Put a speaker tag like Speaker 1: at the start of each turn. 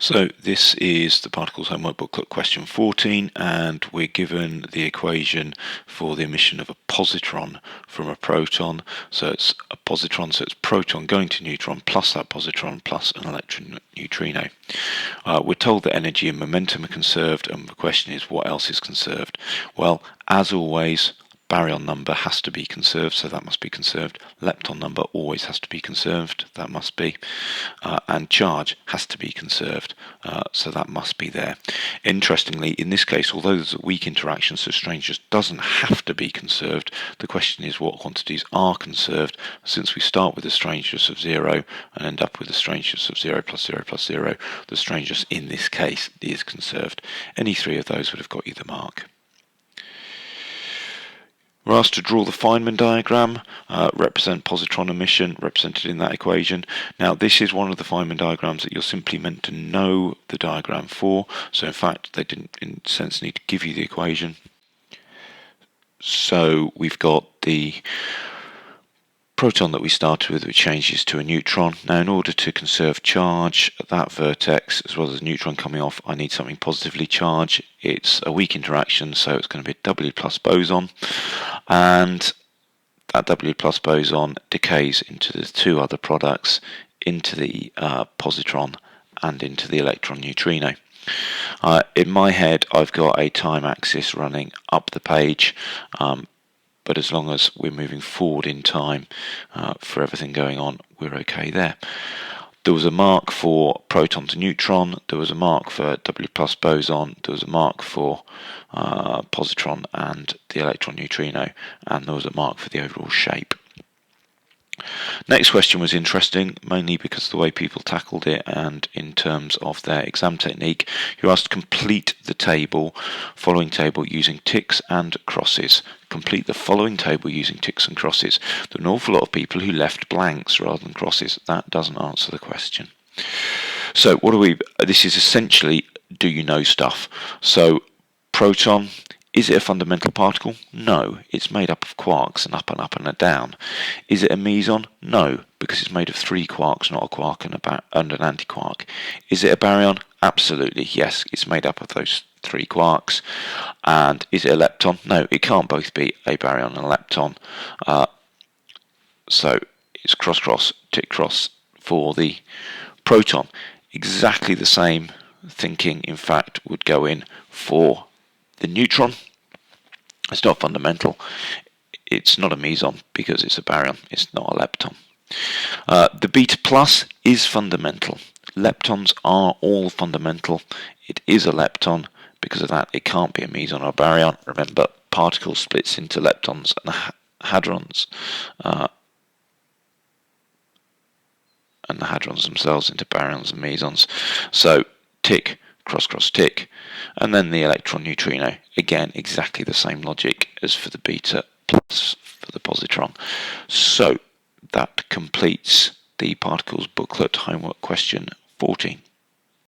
Speaker 1: So this is the Particles Homework Booklet question 14, and we're given the equation for the emission of a positron from a proton. So it's a positron, so it's proton going to neutron plus that positron plus an electron neutrino. We're told that energy and momentum are conserved, and the question is what else is conserved? Well, as always, baryon number has to be conserved, so that must be conserved. Lepton number always has to be conserved, that must be. And charge has to be conserved, so that must be there. Interestingly, in this case, although there's a weak interaction, so strange just doesn't have to be conserved, the question is what quantities are conserved. Since we start with a strangeness of 0 and end up with a strangeness of 0 plus 0 plus 0, the strangeness in this case is conserved. Any three of those would have got you the mark. We're asked to draw the Feynman diagram, represent positron emission, represented in that equation. Now this is one of the Feynman diagrams that you're simply meant to know the diagram for, so in fact they didn't in a sense need to give you the equation. So we've got the proton that we started with, which changes to a neutron. Now in order to conserve charge at that vertex as well as a neutron coming off, I need something positively charged. It's a weak interaction, so it's going to be a W plus boson, and that W plus boson decays into the two other products, into the positron and into the electron neutrino. In my head I've got a time axis running up the page, but as long as we're moving forward in time for everything going on, we're okay there. There was a mark for proton to neutron, there was a mark for W plus boson, there was a mark for positron and the electron neutrino, and there was a mark for the overall shape. Next question was interesting, mainly because of the way people tackled it and in terms of their exam technique. You're asked to complete the following table using ticks and crosses. Complete the following table using ticks and crosses. There are an awful lot of people who left blanks rather than crosses. That doesn't answer the question. So this is essentially do you know stuff. So proton, is it a fundamental particle? No, it's made up of quarks, an up and up and a down. Is it a meson? No, because it's made of 3 quarks, not a quark and an antiquark. Is it a baryon? Absolutely, yes, it's made up of those 3 quarks. And is it a lepton? No, it can't both be a baryon and a lepton. So it's cross cross, tick cross for the proton. Exactly the same thinking, in fact, would go in for the neutron. It's not fundamental. It's not a meson because it's a baryon. It's not a lepton. The beta plus is fundamental. Leptons are all fundamental. It is a lepton. Because of that, it can't be a meson or a baryon. Remember, particle splits into leptons and hadrons, and the hadrons themselves into baryons and mesons. So tick, cross cross tick, and then the electron neutrino, again exactly the same logic as for the beta plus for the positron. So that completes the Particles Booklet Homework question 14.